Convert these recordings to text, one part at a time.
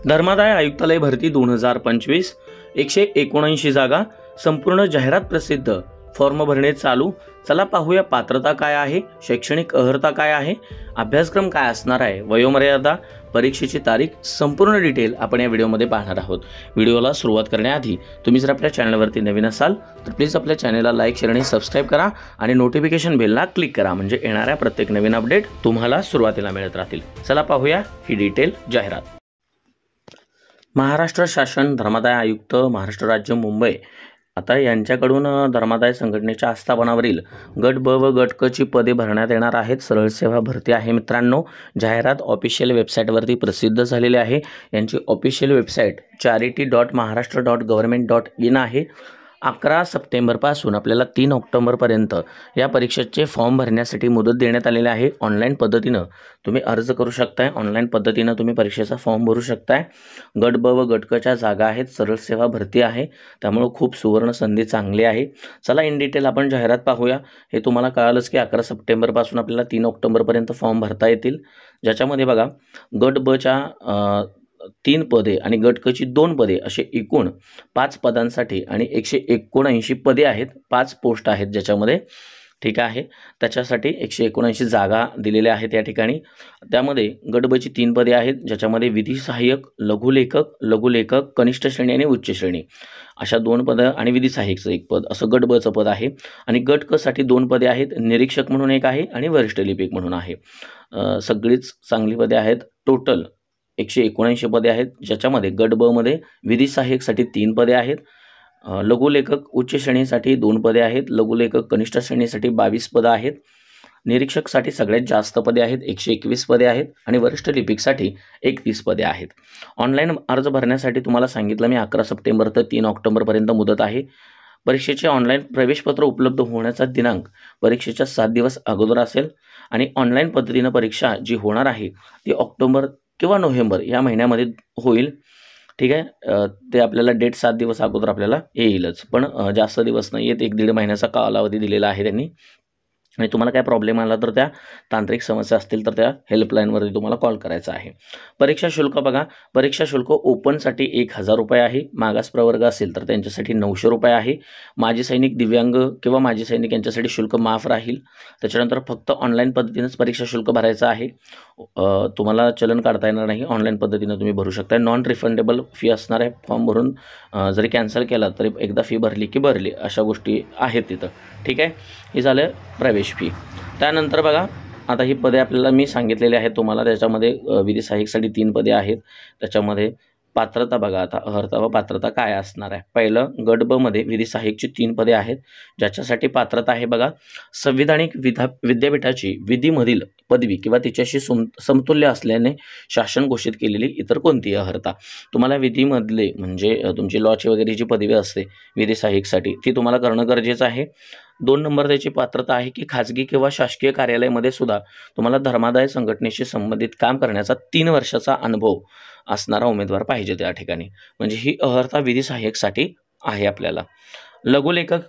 धर्मादाय आयुक्तालय भरती 2025 179 जागा, संपूर्ण जाहिरात प्रसिद्ध, फॉर्म भरणे चालू। चला पाहूया पात्रता काय आहे, शैक्षणिक अर्हता काय आहे, अभ्यासक्रम काय असणार आहे, वयोमर्यादा, परीक्षेची तारीख, संपूर्ण डिटेल आपण या व्हिडिओमध्ये पाहणार आहोत। व्हिडिओला सुरुवात करण्याआधी तुम्ही जर आपल्या चॅनलवरती नवीन असाल तर प्लीज आपल्या चॅनलला लाईक, शेअर आणि सबस्क्राइब करा आणि नोटिफिकेशन बेलला क्लिक करा, म्हणजे येणाऱ्या प्रत्येक नवीन अपडेट तुम्हाला सुरुवातीला मिळत राहतील। चला पाहूया ही डिटेल जाहिरात। महाराष्ट्र शासन धर्मादाय आयुक्त महाराष्ट्र राज्य मुंबई आता यांच्याकडून धर्मादाय संघटनेच्या आस्थापनावरील गट ब व गट क ची पदे भरण्यात येणार आहेत। सरळ सेवा भरती आहे मित्रांनो। जाहिरात ऑफिशियल वेबसाईटवरती प्रसिद्ध झालेली आहे। यांची ऑफिशियल वेबसाईट charity.maharashtra.government.in आहे। 11 सप्टेंबरपासून आपल्याला 3 ऑक्टोबरपर्यंत या परीक्षेचे फॉर्म भरण्यासाठी मुदत देण्यात आलेली आहे। ऑनलाईन पद्धतीनं तुम्ही अर्ज करू शकताय, ऑनलाईन पद्धतीनं तुम्ही परीक्षेचा फॉर्म भरू शकताय। गट ब व गट क च्या जागा आहेत, सरळ सेवा भरती आहे, त्यामुळे खूप सुवर्ण संधी चांगली आहे। चला इन डिटेल आपण जाहिरात पाहूया। हे तुम्हाला कळालंच की 11 सप्टेंबरपासून आपल्याला 3 ऑक्टोबरपर्यंत फॉर्म भरता येतील, ज्याच्यामध्ये बघा गट ब च्या 3 पदे आणि गट क ची 2 पदे असे एकूण 5 पदांसाठी आणि 179 पदे आहेत, 5 पोस्ट आहेत ज्याच्यामध्ये, ठीक आहे। त्याच्यासाठी 179 जागा दिलेल्या आहेत या ठिकाणी। त्यामध्ये गट ब ची 3 पदे आहेत, ज्याच्यामध्ये विधी सहाय्यक, लघुलेखक, कनिष्ठ श्रेणी आणि उच्च श्रेणी अशा 2 पदं आणि विधी सहाय्यकचं 1 पद असं गट ब चं पद आहे। आणि गट क साठी 2 पदे आहेत, निरीक्षक म्हणून एक आहे आणि वरिष्ठ लिपिक म्हणून आहे। सगळीच चांगली पदे आहेत। टोटल 179 पदे आहेत, ज्याच्यामध्ये गट ब मध्ये विधी सहाय्यकसाठी 3 पदे आहेत, लघुलेखक उच्च श्रेणीसाठी 2 पदे आहेत, लघुलेखक कनिष्ठ श्रेणीसाठी 22 पदं आहेत, निरीक्षकसाठी सगळ्यात जास्त पदे आहेत 121 पदे आहेत आणि वरिष्ठ लिपिकसाठी 31 पदे आहेत। ऑनलाईन अर्ज भरण्यासाठी तुम्हाला सांगितलं मी 11 सप्टेंबर ते 3 ऑक्टोबरपर्यंत मुदत आहे। परीक्षेचे ऑनलाईन प्रवेशपत्र उपलब्ध होण्याचा दिनांक परीक्षेच्या 7 दिवस अगोदर असेल आणि ऑनलाईन पद्धतीनं परीक्षा जी होणार आहे ती ऑक्टोबर किंवा नोव्हेंबर या महिन्यामध्ये होईल, ठीक आहे। ते आपल्याला डेट 7 दिवस अगोदर आपल्याला येईलच, पण जास्त दिवस नाही आहेत, 1-1.5 महिन्याचा कालावधी दिलेला आहे त्यांनी। आणि तुम्हाला काय प्रॉब्लेम आला तर त्या तांत्रिक समस्या असतील तर त्या हेल्पलाईनवरती तुम्हाला कॉल करायचा आहे। परीक्षा शुल्क बघा, परीक्षा शुल्क ओपनसाठी 1000 रुपये आहे, मागास प्रवर्ग असेल तर त्यांच्यासाठी 900 रुपये आहे, माजी सैनिक, दिव्यांग किंवा माजी सैनिक यांच्यासाठी शुल्क माफ राहील। त्याच्यानंतर फक्त ऑनलाईन पद्धतीनेच परीक्षा शुल्क भरायचं आहे, तुम्हाला चलन काढता येणार नाही, ऑनलाईन पद्धतीने तुम्ही भरू शकता। नॉन रिफंडेबल फी असणार आहे, फॉर्म भरून जरी कॅन्सल केला तरी एकदा फी भरली की भरली, अशा गोष्टी आहेत तिथं, ठीक आहे। हे झालं प्रवेश फी। त्यानंतर बघा आता ही पदे आपल्याला मी सांगितलेली आहेत तुम्हाला, त्याच्यामध्ये विधी सहाय्यकसाठी 3 पदे आहेत। त्याच्यामध्ये पात्रता बघा, आता अर्हता व पात्रता काय असणार आहे। पहिलं गट ब मध्ये विधी सहाय्यकची 3 पदे आहेत, ज्याच्यासाठी पात्रता आहे बघा, संविधानिक विद्यापीठाची विधीमधील पदवी किंवा तिच्याशी समतुल्य असल्याने शासन घोषित केलेली इतर कोणतीही अर्हता। तुम्हाला विधीमधले म्हणजे तुमची लॉची वगैरे जी पदवी असते विधी सहाय्यकसाठी ती तुम्हाला करणं गरजेचं आहे। 2 नंबर त्याची पात्रता आहे की खाजगी किंवा शासकीय कार्यालयामध्ये सुद्धा तुम्हाला धर्मादाय संघटनेशी संबंधित काम करण्याचा 3 वर्षाचा अनुभव असणारा उमेदवार पाहिजे त्या ठिकाणी, म्हणजे ही अर्हता विधी सहाय्यकसाठी आहे आपल्याला। लघुलेखक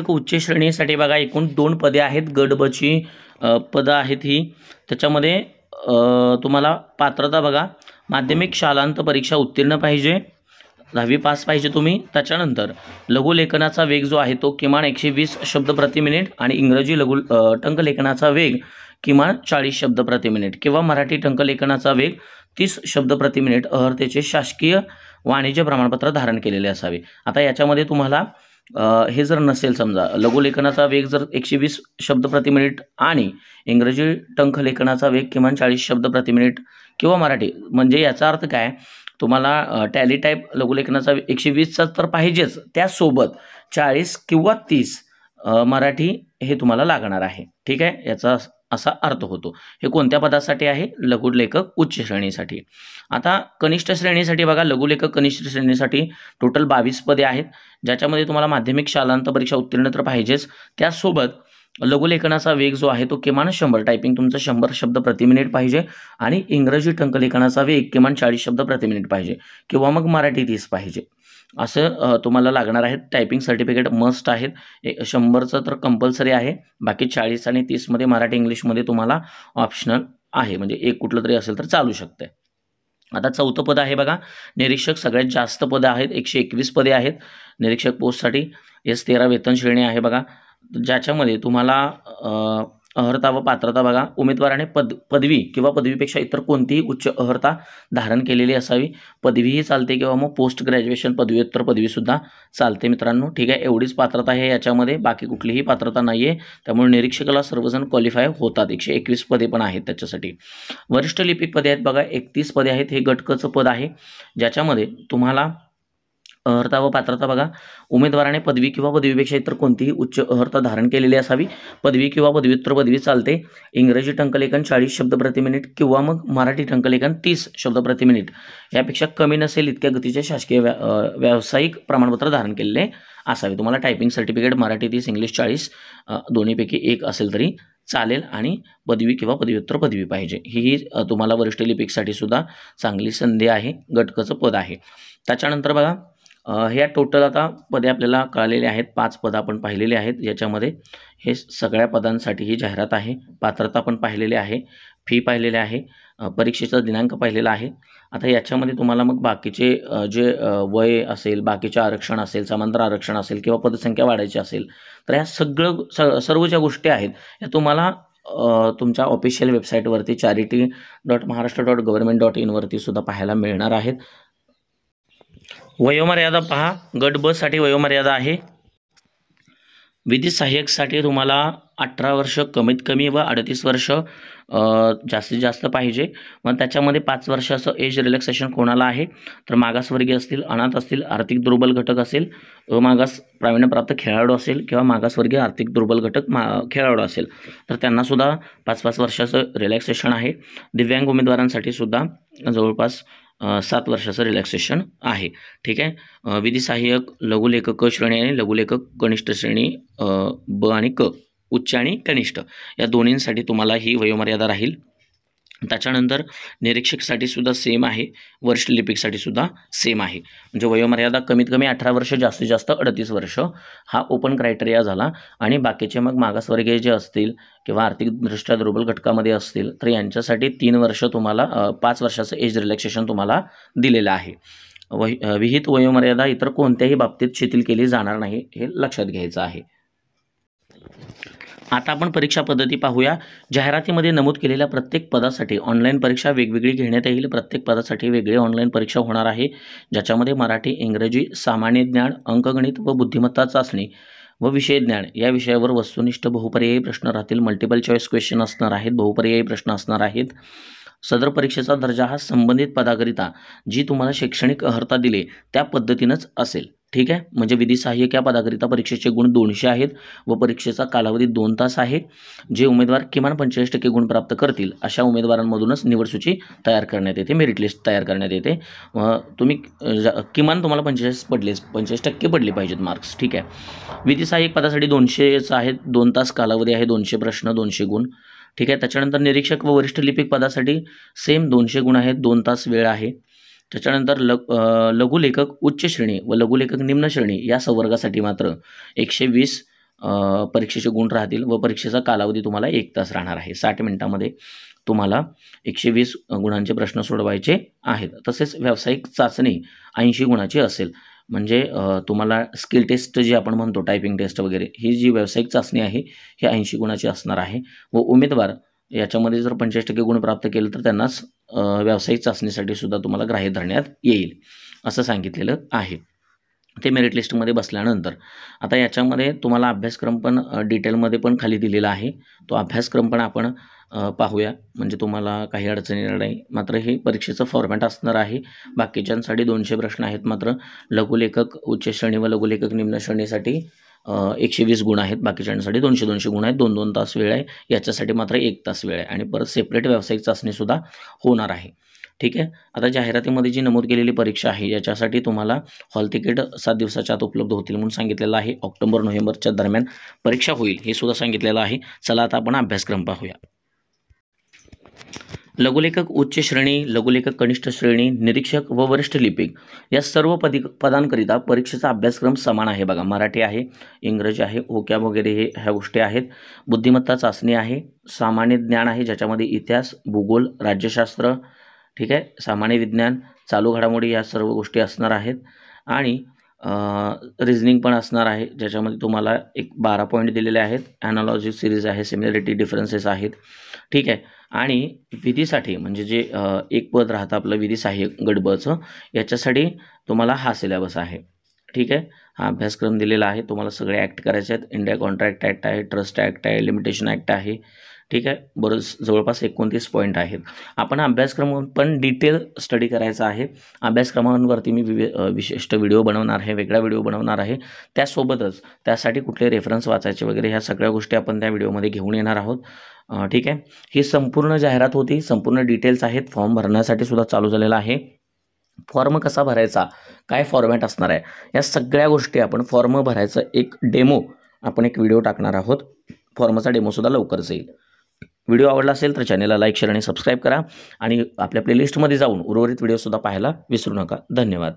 उच्च श्रेणीसाठी बघा एकूण 2 पदे आहेत, गट ब ची पदं आहेत ही। त्याच्यामध्ये तुम्हाला पात्रता बघा, माध्यमिक शालांत परीक्षा उत्तीर्ण पाहिजे, 10वी पास पाहिजे तुम्ही। त्याच्यानंतर लघुलेखनाचा वेग जो आहे तो किमान 120 शब्द प्रति मिनिट आणि इंग्रजी टंकलेखनाचा वेग किमान 40 शब्द प्रति मिनिट किंवा मराठी टंकलेखनाचा वेग 30 शब्द प्रति मिनिट अर्हतेचे शासकीय वाणिज्य प्रमाणपत्र धारण केलेले असावे। आता याच्यामध्ये तुम्हाला हे जर नसेल, समजा लघुलेखनाचा वेग जर 120 शब्द प्रति मिनिट आणि इंग्रजी टंकलेखनाचा वेग किमान 40 शब्द प्रति मिनिट किंवा मराठी, म्हणजे याचा अर्थ काय, तुम्हाला टॅली टाईप लघुलेखनाचा 120चा तर पाहिजेच, त्यासोबत 40 किंवा 30 मराठी हे तुम्हाला लागणार आहे, ठीक आहे। याचा असा अर्थ होतो। हे कोणत्या पदासाठी आहे, लघुलेखक उच्च श्रेणीसाठी। आता कनिष्ठ श्रेणीसाठी बघा, लघुलेखक कनिष्ठ श्रेणीसाठी टोटल 22 पदे आहेत, ज्याच्यामध्ये तुम्हाला माध्यमिक शालांत परीक्षा उत्तीर्ण तर पाहिजेच, त्यासोबत लघुलेखनाचा वेग जो आहे तो किमान 100, टायपिंग तुमचं 100 शब्द प्रति मिनिट पाहिजे आणि इंग्रजी टंकलेखनाचा वेग किमान 40 शब्द प्रति मिनिट पाहिजे किंवा मग मराठी 30 पाहिजे, असं तुम्हाला लागणार आहे। टायपिंग सर्टिफिकेट मस्ट आहेत, 100चं तर कंपल्सरी आहे, बाकी 40 आणि 30 मध्ये मराठी इंग्लिशमध्ये तुम्हाला ऑप्शनल आहे, म्हणजे एक कुठलं तरी असेल तर चालू शकते. आता चौथं पद आहे बघा, निरीक्षक. सगळ्यात जास्त पदं आहेत, 121 पदे आहेत निरीक्षक पोस्टसाठी. S13 वेतन श्रेणी आहे बघा, ज्याच्यामध्ये तुम्हाला अर्हता व पात्रता बघा, उमेदवाराने पदवी किंवा पदवीपेक्षा इतर कोणतीही उच्च अर्हता धारण केलेली असावी. पदवीही चालते किंवा मग पोस्ट ग्रॅज्युएशन पदव्युत्तर पदवीसुद्धा चालते मित्रांनो. ठीक आहे, एवढीच पात्रता आहे याच्यामध्ये, बाकी कुठलीही पात्रता नाही आहे. त्यामुळे निरीक्षकाला सर्वजण क्वालिफाय होतात. 121 पदे पण आहेत त्याच्यासाठी. वरिष्ठ लिपिक पदे आहेत बघा, 31 पदे आहेत. हे गटकचं पद आहे, ज्याच्यामध्ये तुम्हाला अर्हता व पात्रता बघा, उमेदवाराने पदवी किंवा पदवीपेक्षा इतर कोणतीही उच्च अर्हता धारण केलेली असावी. पदवी किंवा पदव्युत्तर पदवी चालते. इंग्रजी टंकलेखन 40 शब्द प्रति मिनिट किंवा मग मराठी टंकलेखन 30 शब्द प्रति मिनिट यापेक्षा कमी नसेल इतक्या गतीचे शासकीय व्यावसायिक प्रमाणपत्र धारण केलेले असावे. तुम्हाला टायपिंग सर्टिफिकेट मराठी 30 इंग्लिश 40 दोन्हीपैकी एक असेल तरी चालेल, आणि पदवी किंवा पदव्युत्तर पदवी पाहिजे. ही तुम्हाला वरिष्ठ लिपिकसाठी सुद्धा चांगली संधी आहे, गटकचं पद आहे. त्याच्यानंतर बघा, ह्या टोटल आता पदे आपल्याला कळालेली आहेत. 5 पदं आपण पाहिलेली आहेत, ज्याच्यामध्ये हे सगळ्या पदांसाठी ही जाहिरात आहे. पात्रता पण पाहिलेली आहे, फी पाहिलेली आहे, परीक्षेचा दिनांक पाहिलेला आहे. आता याच्यामध्ये तुम्हाला मग बाकीचे जे वय असेल, बाकीचे आरक्षण असेल, समांतर आरक्षण असेल किंवा पदसंख्या वाढायची असेल, तर ह्या सर्व ज्या गोष्टी आहेत या तुम्हाला तुमच्या ऑफिशियल वेबसाईटवरती charity.maharashtra.government.in वरती सुद्धा पाहायला मिळणार आहेत. वयोमर्यादा पहा, गट ब साठी वयोमर्यादा आहे. विधी सहाय्यकसाठी तुम्हाला 18 वर्ष कमीत कमी व 38 वर्ष जास्तीत जास्त पाहिजे. मग त्याच्यामध्ये 5 वर्षाचं एज रिलॅक्सेशन कोणाला आहे, तर मागासवर्गीय असतील, अनाथ असतील, आर्थिक दुर्बल घटक असेल, मागास प्रावीण्यप्राप्त खेळाडू असेल किंवा मागासवर्गीय आर्थिक दुर्बल घटक खेळाडू असेल तर त्यांनासुद्धा 5-5 वर्षाचं रिलॅक्सेशन आहे. दिव्यांग उमेदवारांसाठी सुद्धा जवळपास 7 वर्षाचं रिलॅक्सेशन आहे. ठीक आहे, विधी सहाय्यक लघुलेखक क श्रेणी आणि लघुलेखक कनिष्ठ श्रेणी ब आणि क, उच्च आणि कनिष्ठ या दोन्हींसाठी तुम्हाला ही वयोमर्यादा राहील. त्याच्यानंतर निरीक्षकसाठी सुद्धा सेम आहे, वरिष्ठ लिपिकसाठी सुद्धा सेम आहे. म्हणजे वयोमर्यादा कमीत कमी 18 वर्ष, जास्तीत जास्त 38 वर्ष हा ओपन क्रायटेरिया झाला. आणि बाकीचे मग मागासवर्गीय जे असतील किंवा आर्थिकदृष्ट्या दुर्बल घटकामध्ये असतील तर यांच्यासाठी 3 वर्ष तुम्हाला 5 वर्षाचं एज रिलॅक्सेशन तुम्हाला दिलेलं आहे. विहित वयोमर्यादा इतर कोणत्याही बाबतीत शिथिल केली जाणार नाही, हे लक्षात घ्यायचं आहे. आता आपण परीक्षा पद्धती पाहूया. जाहिरातीमध्ये नमूद केलेल्या प्रत्येक पदासाठी ऑनलाईन परीक्षा वेगवेगळी घेण्यात येईल. प्रत्येक पदासाठी वेगळी ऑनलाईन परीक्षा होणार आहे, ज्याच्यामध्ये मराठी, इंग्रजी, सामान्य ज्ञान, अंकगणित व बुद्धिमत्ता चाचणी व विषय ज्ञान या विषयावर वस्तुनिष्ठ बहुपर्यायी प्रश्न राहतील. मल्टिपल चॉईस क्वेश्चन असणार आहेत, बहुपर्यायी प्रश्न असणार आहेत. सदर परीक्षेचा दर्जा हा संबंधित पदाकरिता जी तुम्हाला शैक्षणिक अर्हता दिली त्या पद्धतीनंच असेल. ठीक आहे, म्हणजे विधी सहाय्यक या पदाकरिता परीक्षेचे गुण 200 आहेत व परीक्षेचा कालावधी 2 तास आहे. जे उमेदवार किमान 45% गुण प्राप्त करतील अशा उमेदवारांमधूनच निवडसूची तयार करण्यात येते, मेरिट लिस्ट तयार करण्यात येते. तुम्ही किमान तुम्हाला 45% पडले पाहिजेत मार्क्स. ठीक आहे, विधी सहाय्यक पदासाठी 200च आहेत, 2 तास कालावधी आहे, 200 प्रश्न, 200 गुण. ठीक आहे, त्याच्यानंतर निरीक्षक व वरिष्ठ लिपिक पदासाठी सेम 200 गुण आहेत, 2 तास वेळ आहे. त्याच्यानंतर लघुलेखक उच्च श्रेणी व लघुलेखक निम्न श्रेणी या संवर्गासाठी मात्र 120 परीक्षेचे गुण राहतील व परीक्षेचा कालावधी तुम्हाला 1 तास राहणार आहे. 60 मिनिटामध्ये तुम्हाला 120 गुणांचे प्रश्न सोडवायचे आहेत. तसेच व्यावसायिक चाचणी 80 गुणाची असेल. म्हणजे तुम्हाला स्किल टेस्ट जी आपण म्हणतो, टायपिंग टेस्ट वगैरे, ही जी व्यावसायिक चाचणी आहे ही 80 गुणाची असणार आहे. व उमेदवार याच्यामध्ये जर 45% गुण प्राप्त केले तर त्यांनाच व्यावसायिक चाचणीसाठी सुद्धा तुम्हाला ग्राह्य धरण्यात येईल असं सांगितलेलं आहे. ते मेरिट लिस्टमध्ये बसल्यानंतर आता याच्यामध्ये तुम्हाला अभ्यासक्रम पण डिटेलमध्ये पण खाली दिलेला आहे. तो अभ्यासक्रम पण आपण पाहूया, म्हणजे तुम्हाला काही अडचणी येणार नाही. मात्र हे परीक्षेचं फॉर्मॅट असणार आहे. बाकीच्यांसाठी 200 प्रश्न आहेत, मात्र लघुलेखक उच्च श्रेणी व लघुलेखक निम्न श्रेणीसाठी 120 गुण आहेत, बाकीच्यांसाठी 200 गुण आहेत, 2-2 तास वेळ आहे. याच्यासाठी मात्र 1 तास वेळ आहे आणि परत सेपरेट व्यावसायिक चाचणीसुद्धा होणार आहे. ठीक आहे, आता जाहिरातीमध्ये जी नमूद केलेली परीक्षा आहे याच्यासाठी तुम्हाला हॉल तिकीट 7 दिवसाच्या आत उपलब्ध होतील म्हणून सांगितलेलं आहे. ऑक्टोबर-नोव्हेंबरच्या दरम्यान परीक्षा होईल हे सुद्धा सांगितलेलं आहे. चला आता आपण अभ्यासक्रम पाहूया. लघुलेखक उच्च श्रेणी, लघुलेखक कनिष्ठ श्रेणी, निरीक्षक व वरिष्ठ लिपिक या सर्व पदांकरिता परीक्षेचा अभ्यासक्रम समान आहे बघा. मराठी आहे, इंग्रजी आहे, ओकॅब वगैरे ह्या गोष्टी आहेत. बुद्धिमत्ता चाचणी आहे, सामान्य ज्ञान आहे ज्याच्यामध्ये इतिहास, भूगोल, राज्यशास्त्र, ठीक आहे, सामान्य विज्ञान, चालू घडामोडी या सर्व गोष्टी असणार आहेत. आणि रिझनिंग पण असणार आहे ज्याच्यामध्ये तुम्हाला एक 12 पॉईंट दिलेले आहेत. ॲनालॉजी सिरीज आहे, सिमिलरिटी डिफरन्सेस आहेत, ठीक आहे. आणि विधीसाठी म्हणजे जे एक पद राहतं आपलं विधी सहाय्यक गट बचं, याच्यासाठी तुम्हाला हा सिलेबस आहे, ठीक आहे. हा अभ्यासक्रम दिलेला आहे. तुम्हाला सगळे ॲक्ट करायचे आहेत. इंडिया कॉन्ट्रॅक्ट ॲक्ट आहे, ट्रस्ट ॲक्ट आहे, लिमिटेशन ॲक्ट आहे, ठीक आहे. बरंच जवळपास 29 पॉईंट आहेत. आपण अभ्यासक्रम पण डिटेल स्टडी करायचा आहे. अभ्यासक्रमांवरती मी विशिष्ट व्हिडिओ बनवणार आहे, वेगळा व्हिडिओ बनवणार आहे. त्यासोबतच त्यासाठी कुठले रेफरन्स वाचायचे वगैरे ह्या सगळ्या गोष्टी आपण त्या व्हिडिओमध्ये घेऊन येणार आहोत, ठीक आहे. ही संपूर्ण जाहिरात होती, संपूर्ण डिटेल्स आहेत. फॉर्म भरण्यासाठी सुद्धा चालू झालेला आहे. फॉर्म कसा भरायचा, काय फॉर्मॅट असणार आहे, या सगळ्या गोष्टी आपण फॉर्म भरायचं एक डेमो आपण एक व्हिडिओ टाकणार आहोत. फॉर्मचा डेमोसुद्धा लवकरच येईल. व्हिडिओ आवडला असेल तर चॅनलला लाईक, शेअर आणि सबस्क्राईब करा आणि आपल्या प्लेलिस्टमध्ये जाऊन उर्वरित व्हिडिओसुद्धा पाहायला विसरू नका. धन्यवाद.